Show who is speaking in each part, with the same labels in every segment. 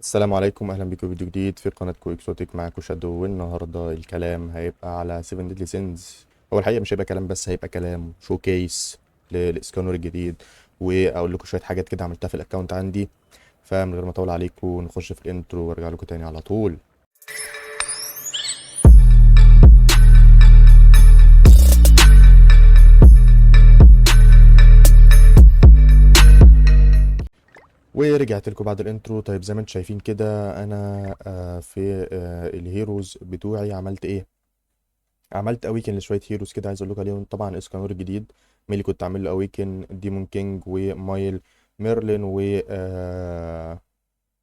Speaker 1: السلام عليكم، اهلا بكم في فيديو جديد في قناه كويكسوتك. معاكم شادو، والنهارده الكلام هيبقى على 7 ديدلي سينز. هو الحقيقه مش هيبقى كلام بس، هيبقى كلام شو كيس للاسكانور الجديد، واقول لكم شويه حاجات كده عملتها في الاكونت عندي. فمن غير ما اطول عليكم نخش في الانترو وارجع لكم تاني على طول. ورجعت لكم بعد الانترو. طيب زي ما انتم شايفين كده انا في الهيروز بتوعي عملت ايه. عملت اويكن لشويه هيروز كده، عايز اقول لكم عليهم. طبعا اسكانور الجديد ميلي كنت عامل له اويكن ديمون كينج ومايل ميرلين و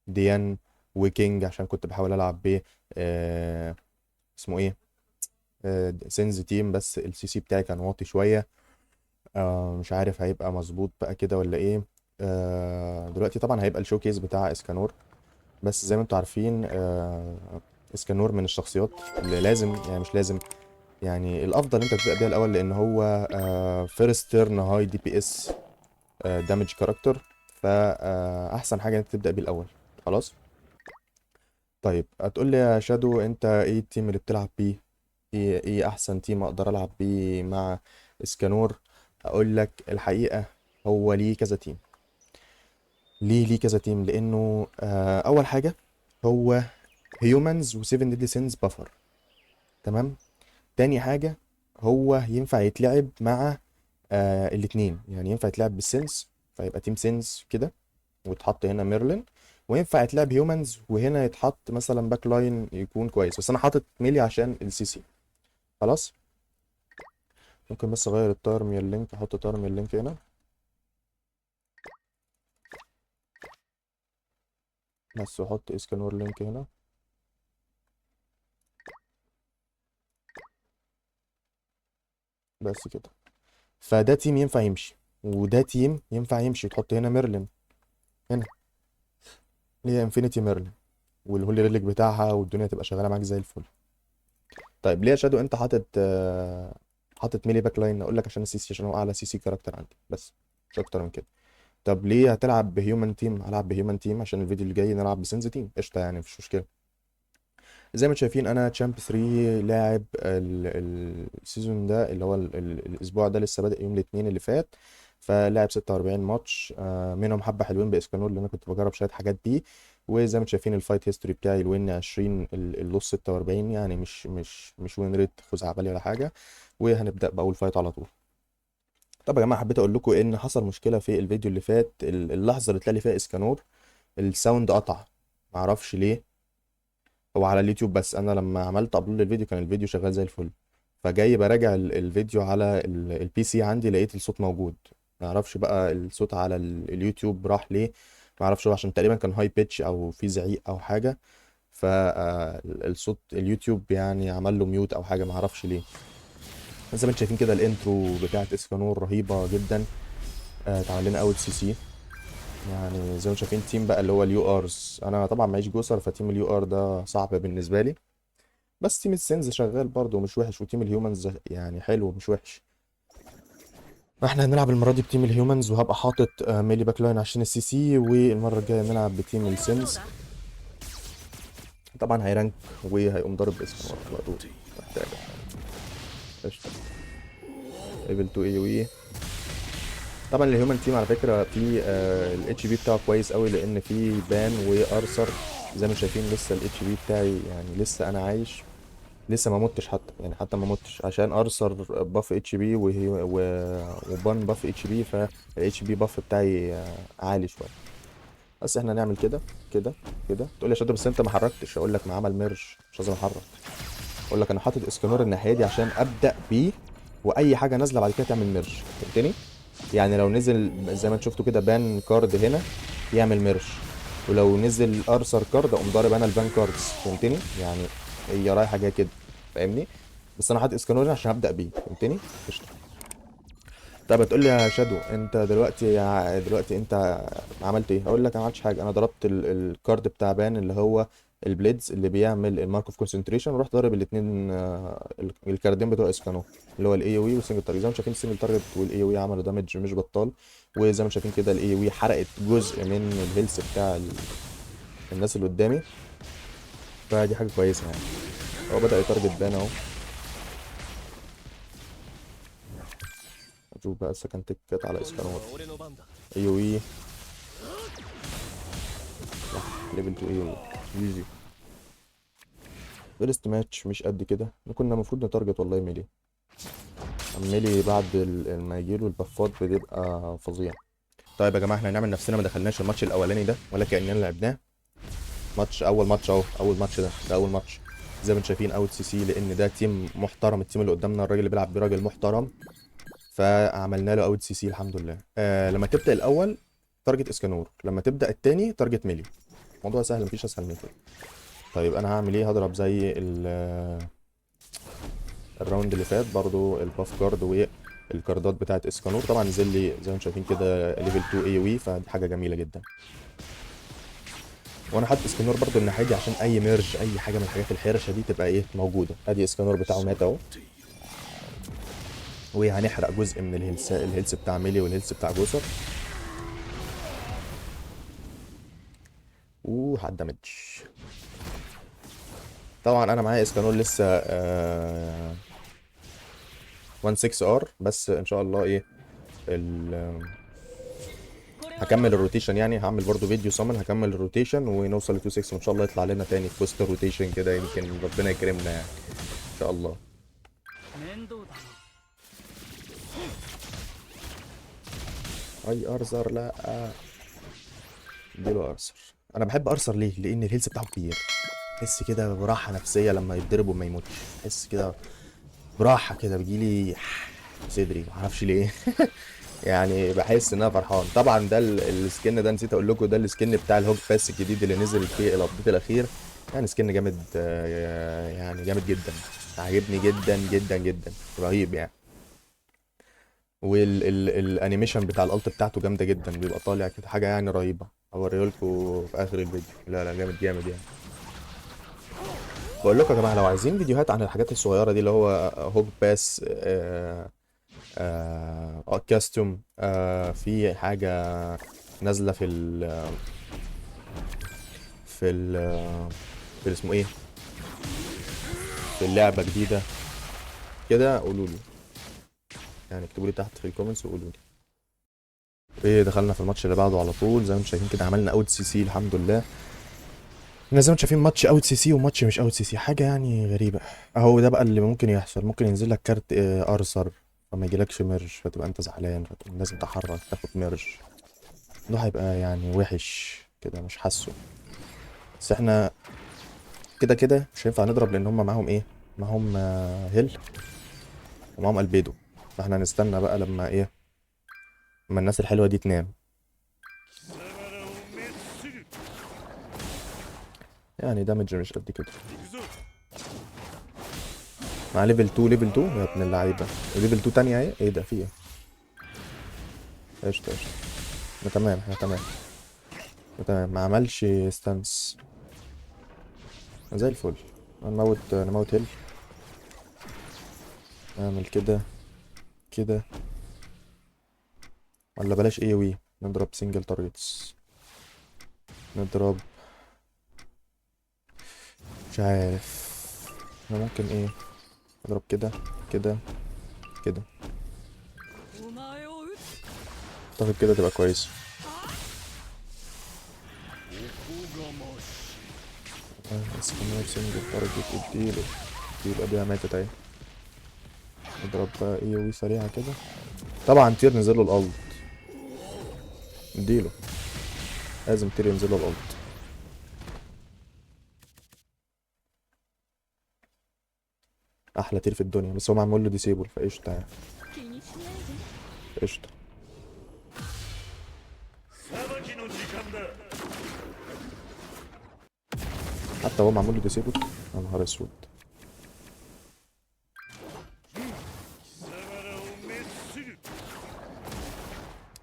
Speaker 1: ديان وكينج، عشان كنت بحاول العب ب اسمه ايه، سينز تيم، بس السي سي بتاعي كان واطي شويه. مش عارف هيبقى مظبوط بقى كده ولا ايه. دلوقتي طبعا هيبقى الشوكيز بتاع اسكانور، بس زي ما انتم عارفين اسكانور من الشخصيات اللي لازم، يعني مش لازم، يعني الافضل انت تبدا بيها الاول، لان هو فيرست تيرن هاي دي بي اس دامج كاركتر. فاحسن حاجه انت تبدا بيه الاول. خلاص. طيب هتقول لي يا شادو، انت ايه التيم اللي بتلعب بيه؟ ايه احسن تيم اقدر العب بيه مع اسكانور؟ اقول لك الحقيقه، هو ليه كذا تيم. ليه كذا تيم؟ لانه اول حاجه هو هيومنز و7 ديدلي سينز بفر. تمام. تاني حاجه هو ينفع يتلعب مع الاتنين، يعني ينفع يتلعب بالسينس فيبقى تيم سينس كده، ويتحط هنا ميرلين. وينفع يتلعب هيومنز وهنا يتحط مثلا باك لاين يكون كويس، بس انا حاطط ميلي عشان السي سي. خلاص. ممكن بس اغير التارم اللينك، احط تارم اللينك هنا بس، واحط اسكانور لينك هنا بس كده. فده تيم ينفع يمشي، وده تيم ينفع يمشي. تحط هنا ميرلين هنا، اللي هي انفينيتي ميرلين، والهولي ريليك بتاعها، والدنيا تبقى شغاله معاك زي الفل. طيب ليه يا شادو انت حاطط ميلي باك لاين؟ اقول لك عشان السي سي، عشان هو اعلى سي سي كاركتر عندي، بس مش اكتر من كده. طب ليه هتلعب بهيومن تيم؟ هلعب بهيومن تيم عشان الفيديو اللي جاي نلعب بسنز تيم قشطه، يعني مفيش مشكله. زي ما انتم شايفين انا تشامب 3 لاعب السيزون ده، اللي هو الاسبوع ده لسه بادئ يوم الاثنين اللي فات. فلاعب 46 ماتش، منهم حبه حلوين باسكانول اللي انا كنت بجرب شويه حاجات بيه. وزي ما انتم شايفين الفايت هيستوري بتاعي، الوين 20 اللوس 46، يعني مش وين ريت خزعبلي ولا حاجه. وهنبدا باول فايت على طول. طب يا جماعه، حبيت اقول لكم ان حصل مشكله في الفيديو اللي فات. اللحظه اللي طلع لي فيها اسكانور الساوند قطع، معرفش ليه. هو على اليوتيوب بس، انا لما عملت ابلود الفيديو كان الفيديو شغال زي الفل. فجاي براجع الفيديو على البي سي عندي، لقيت الصوت موجود. معرفش بقى الصوت على اليوتيوب راح ليه. معرفش، هو عشان تقريبا كان هاي بيتش او في زعيق او حاجه. فالصوت اليوتيوب يعني عمل له ميوت او حاجه، معرفش ليه. زي ما انتم شايفين كده الانترو بتاعت اسكانور رهيبه جدا. اتعمل لنا اول سي سي. يعني زي ما انتم شايفين تيم بقى اللي هو اليو ارز، انا طبعا معيش جوسر، فتيم اليو ار ده صعب بالنسبه لي. بس تيم السينز شغال برضه مش وحش، وتيم الهيومنز يعني حلو مش وحش. فاحنا هنلعب المره دي بتيم الهيومنز، وهبقى حاطط ميلي باك لاين عشان السي سي. والمره الجايه نلعب بتيم السينز. طبعا هيرانك وهيقوم ضارب باسم على طول. محتاجه قشطه. ليفل 2 اي وي. طبعا الهيومن تيم على فكره في الاتش بي بتاعه كويس قوي، لان في بان وارثر. زي ما شايفين لسه الاتش بي بتاعي، يعني لسه انا عايش. لسه ما متش حتى، يعني حتى ما متش، عشان ارثر باف اتش بي وبان باف اتش بي، فالاتش بي باف بتاعي عالي شويه. بس احنا نعمل كده كده كده. تقول لي يا شادو بس انت ما حركتش، اقول لك ما عمل ميرج، مش لازم احرك. اقول لك انا حاطط اسكانور الناحيه دي عشان ابدا بيه، واي حاجه نازله بعد كده تعمل ميرج. فهمتني؟ يعني لو نزل زي ما انت شفتوا كده بان كارد هنا يعمل ميرج، ولو نزل ارثر كارد اقوم ضارب انا البان كاردز. فهمتني يعني؟ هي رايحه جايه كده. فاهمني؟ بس انا حاطط اسكانور هنا عشان هبدا بيه. فهمتني؟ قشطه. طب هتقول لي يا شادو انت دلوقتي انت عملت ايه؟ اقول لك انا ما عملتش حاجه. انا ضربت الكارد بتاع بان اللي هو البليدز اللي بيعمل المارك اوف كونسنتريشن، ورحت ضارب الاثنين الكاردين بتوع اسكانو، اللي هو الاي او اي والسنجل تارجت. زي ما شايفين السنجل تارجت والاي او اي عملوا دامج مش بطال. وزي ما شايفين كده الاي او اي حرقت جزء من الهيلث بتاع الناس اللي قدامي، فدي حاجه كويسه يعني. هو بدأ يتارجت بان اهو. نشوف بقى السكند تيكت على اسكانور. ايوه ليفل 2 ايوه جي. فيرست ماتش مش قد كده، كنا المفروض نتارجت والله ميلي. ميلي بعد ما يجيله البفات بتبقى فظيع. طيب يا جماعه احنا هنعمل نفسنا ما دخلناش الماتش الاولاني ده ولا كاننا لعبناه. اول ماتش اهو، اول ماتش ده اول ماتش. زي ما انتم شايفين اوت سي سي، لان ده تيم محترم. التيم اللي قدامنا الراجل اللي بيلعب بيه راجل محترم، فعملنا له اوت سي سي الحمد لله. لما تبدا الاول تارجت اسكانور، لما تبدا التاني تارجت ميلي. الموضوع سهل، مفيش اسهل من كده. طيب انا هعمل ايه؟ هضرب زي الراوند اللي فات برضو الباف كارد والكاردات بتاعت اسكانور. طبعا نزل لي زي ما انتم شايفين كده ليفل 2 اي وي، فدي حاجه جميله جدا. وانا حاطط اسكانور برضو الناحيه دي عشان اي ميرج، اي حاجه من الحاجات الحرشه دي تبقى ايه موجوده. ادي اسكانور بتاعه مات اهو، وهنحرق جزء من الهيلث بتاع ميلي والهيلث بتاع جوسر. وهدمج. طبعا انا معايا اسكانور لسه 16 ار، بس ان شاء الله ايه هكمل الروتيشن يعني. هعمل برضو فيديو سامن، هكمل الروتيشن ونوصل ل 26 وان شاء الله يطلع لنا تاني في وسط الروتيشن كده، يمكن ربنا يكرمنا يعني ان شاء الله. اي ارثر لا. اديله ارثر. انا بحب ارثر ليه؟ لان الهيلث بتاعه كبير. تحس كده براحه نفسيه لما يتضرب وما يموتش. تحس كده براحه كده، بيجيلي صدري معرفش ليه. يعني بحس ان انا فرحان. طبعا ده السكن ده نسيت اقول لكم، ده السكن بتاع الهوك باس الجديد اللي نزل في الابديت الاخير. يعني سكن جامد، يعني جامد جدا. عاجبني جدا جدا جدا، رهيب يعني. والانيميشن بتاع الالت بتاعته جامده جدا، بيبقى طالع كده حاجه يعني رهيبه. هوريه لكم في اخر الفيديو. لا لا جامد جامد يعني. بقول لكم يا جماعه لو عايزين فيديوهات عن الحاجات الصغيره دي اللي هو هوك باس، كاستوم، في حاجه نازله في في اسمه ايه، في اللعبه جديده كده، قولوا لي يعني. اكتبوا لي تحت في الكومنتس وقولوا لي. ايه دخلنا في الماتش اللي بعده على طول. زي ما انتم شايفين كده عملنا اوت سي سي الحمد لله. احنا زي ما انتم شايفين ماتش اوت سي سي وماتش مش اوت سي سي، حاجه يعني غريبه. اهو ده بقى اللي ممكن يحصل. ممكن ينزل لك كارت ارثر فما يجيلكش ميرج، فتبقى انت زعلان، فتقوم لازم تحرك تاخد ميرج. ده هيبقى يعني وحش كده، مش حاسه. بس احنا كده كده مش هينفع نضرب، لان هم معاهم ايه، معاهم هيل ومعاهم البيدو. فاحنا هنستنى بقى لما ايه، لما الناس الحلوه دي تنام. يعني دامج مش قد كده. مع ليفل 2 ليفل 2 يا ابن اللعيبه. وليفل 2 تانية اهي. ايه ده في ايه؟ قشطه قشطه. احنا تمام، احنا تمام. احنا تمام، ما عملش ستانس. زي الفل. نموت هيل. نعمل كده كده. ولا بلاش ايه وي، نضرب سنجل تارجتس. نضرب مش عارف. احنا ممكن ايه، نضرب كده كده كده. اعتقد كده تبقى كويس. بس كمان سنجل تارجت اديله. يبقى دي ماتت اهي. نضرب بقى ايه وي سريعة كده. طبعا تير نزله الالت. اديله. لازم تير ينزله الالت. احلى تير في الدنيا، بس هو معمول له ديسيبل فقشطة يعني. قشطة. حتى هو معمول له ديسيبل. يا نهار اسود.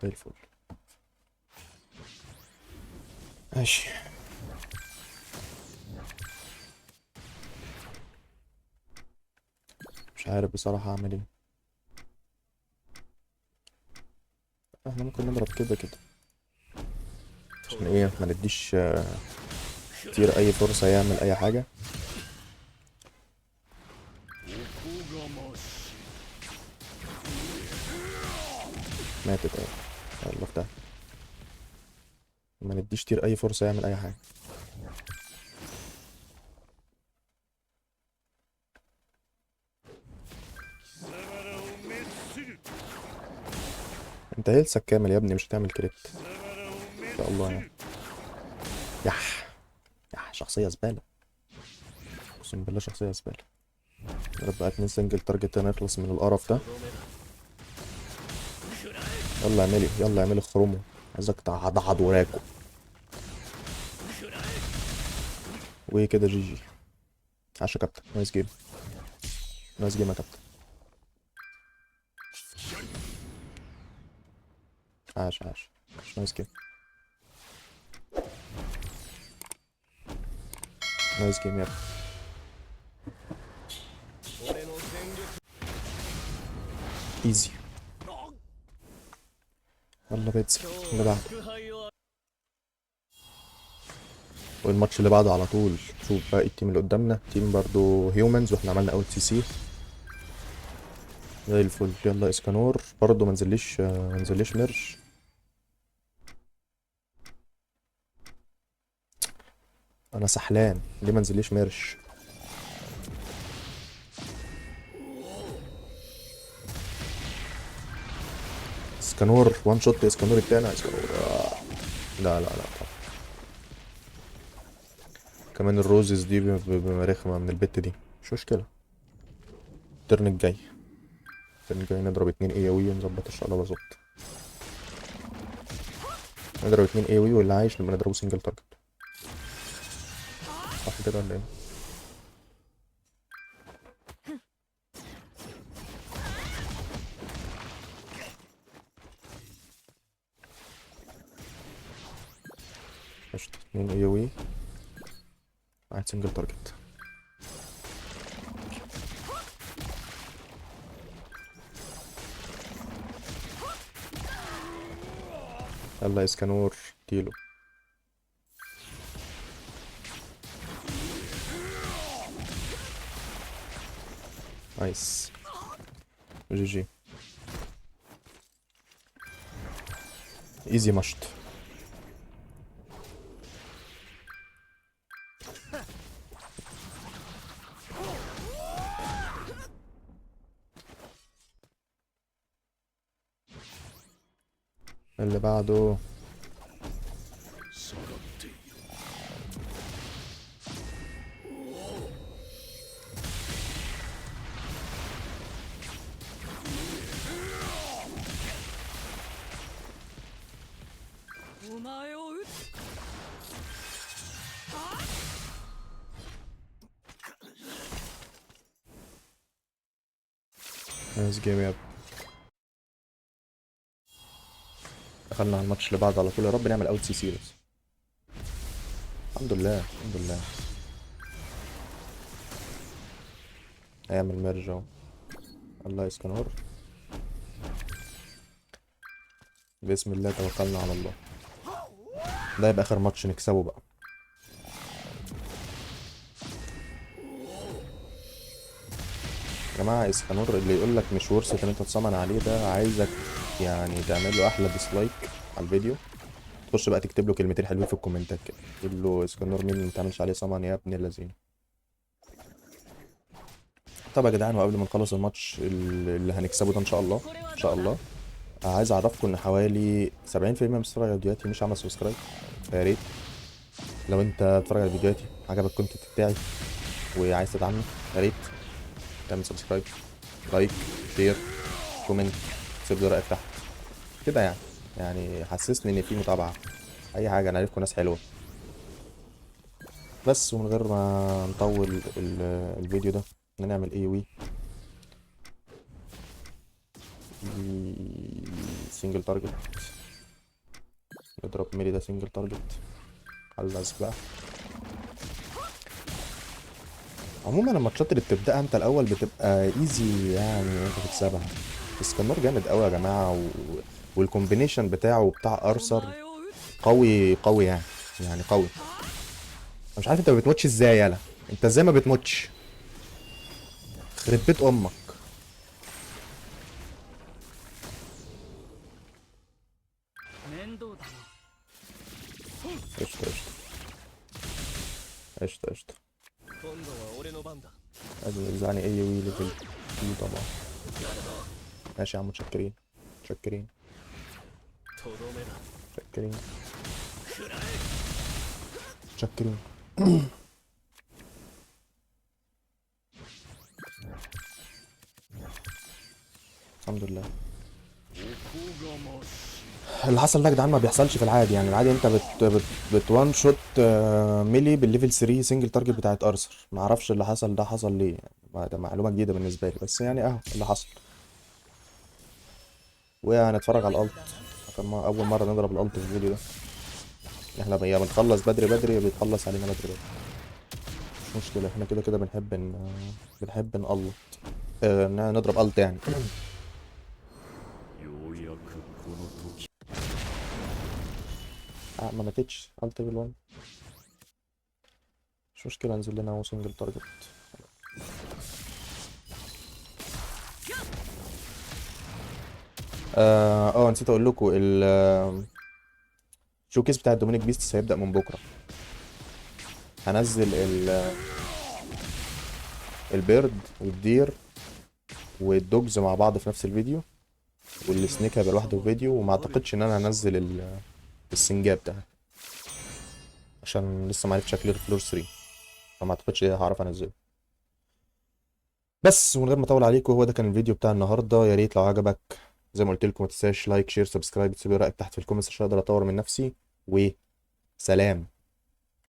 Speaker 1: زي الفل. ماشي. مش عارف بصراحة اعمل ايه. احنا ممكن نضرب كده كده عشان ايه ما نديش كتير اي فرصة يعمل اي حاجة. ماتت اهي. يلا افتح. ما نديش كتير اي فرصة يعمل اي حاجة. انت هيلثك كامل يا ابني، مش هتعمل كريت ان شاء الله يعني. يح. يح شخصية زبالة، اقسم بالله شخصية زبالة. يا رب بقى 2 سنجل تارجت نخلص من القرف ده. يلا اعملي، يلا اعملي خرومه. عايزك تعضعض وراكو. وايه كده جي جي. عاش يا كابتن، نايس جيم. نايس جيم يا كابتن. عاش عاش. نايس جيم. نايس جيم يا ابني. ايزي. يلا بيتزا اللي بعده. والماتش اللي بعده على طول شوف بقى التيم اللي قدامنا تيم برضو هيومنز، واحنا عملنا اول سي سي زي الفل. يلا اسكانور برضو منزليش ميرش. انا سحلان ليه منزليش ميرش. اسكانور وان شوت. اسكانور التاني. اسكانور لا لا لا طبعا. كمان الروزز دي رخمة من البت دي. مش مشكلة. الترن الجاي. الترن الجاي نضرب 2 ايوي ونظبط الشغلة ظبط. نضرب 2 ايوي واللي عايش نبقى نضربه سنجل تارجت. صح كده ولا ايه؟ قشطة. 2 ايوي واحد سنجل تارجت. يلا اسكانور تيلو. نايس. جي جي. ايزي مشت. اللي بعده نايس جيم يا ابني. دخلنا على الماتش اللي بعده على طول. يا رب نعمل اوت سي سي بس. الحمد لله الحمد لله. هيعمل ميرج اهو. الله اسكانور. بسم الله توكلنا على الله. ده يبقى اخر ماتش نكسبه بقى. يا جماعه اسكانور اللي يقول لك مش ورثة ان انت تصمن عليه ده عايزك يعني تعمل له احلى ديسلايك على الفيديو. تخش بقى تكتب له كلمتين حلوين في الكومنتات كده. تقول له اسكانور مين اللي ما تعملش عليه صمن يا ابن اللذين. طب يا جدعان، وقبل ما نخلص الماتش اللي هنكسبه ده ان شاء الله ان شاء الله، عايز اعرفكم ان حوالي 70% من بتتفرج على فيديوهاتي مش عامل سبسكرايب. فيا ريت لو انت بتتفرج على فيديوهاتي عجبك الكونتنت بتاعي وعايز تدعمني، يا ريت تعمل سبسكرايب، لايك، شير، كومنت، سيب لي رايك تحت كده يعني حسسني ان في متابعه. اي حاجه، انا عارفكم ناس حلوه. بس ومن غير ما نطول الفيديو ده نعمل اي وي سنجل تارجت. نضرب ميلي ده سنجل تارجت. خلص بقى. عموما الماتشات اللي بتبدأها انت الاول بتبقى ايزي يعني انت تكسبها. اسكندر جامد قوي يا جماعه والكومبينيشن بتاعه بتاع ارثر قوي قوي يعني قوي. مش عارف انت ما بتموتش ازاي، يالا انت ازاي ما بتموتش؟ خرب بيت امك. قشطة قشطة قشطة قشطة. لازم يرزعني اي وي ليفل دي طبعا. ماشي يا عم، متشكرين متشكرين متشكرين متشكرين. الحمد لله. اللي حصل ده يا جدعان ما بيحصلش في العادي، يعني العادي انت بت وان شوت ميلي بالليفل 3 سنجل تارجت بتاعت ارثر. ما اعرفش اللي حصل ده حصل ليه يعني، ده معلومه جديده بالنسبه لي، بس يعني اهو اللي حصل. وهنتفرج على الالت. كان اول مره نضرب الالت في الفيديو ده. احنا يا بنخلص بدري بدري يا بيتخلص علينا بدري بدري. مش مشكله، احنا كده كده بنحب نقلط. نضرب الت يعني. ما ماتتش الت ليفل 1. مش مشكله، انزل لنا هو سنجل تارجت. نسيت اقول لكم الشوكيس بتاع الدومينيك بيست هيبدأ من بكره. هنزل البيرد والدير والدوجز مع بعض في نفس الفيديو، والسنيك هيبقى لوحده في فيديو. وما اعتقدش ان انا هنزل السنجاب ده عشان لسه ما عرفتش اكلير فلور 3، فما اعتقدش هعرف انزله. بس من غير ما اطول عليكم، هو ده كان الفيديو بتاع النهارده. يا ريت لو عجبك زي ما قلت لكم ما تنساش لايك شير سبسكرايب، تسيب لي رايك تحت في الكومنتس عشان اقدر اطور من نفسي. وسلام.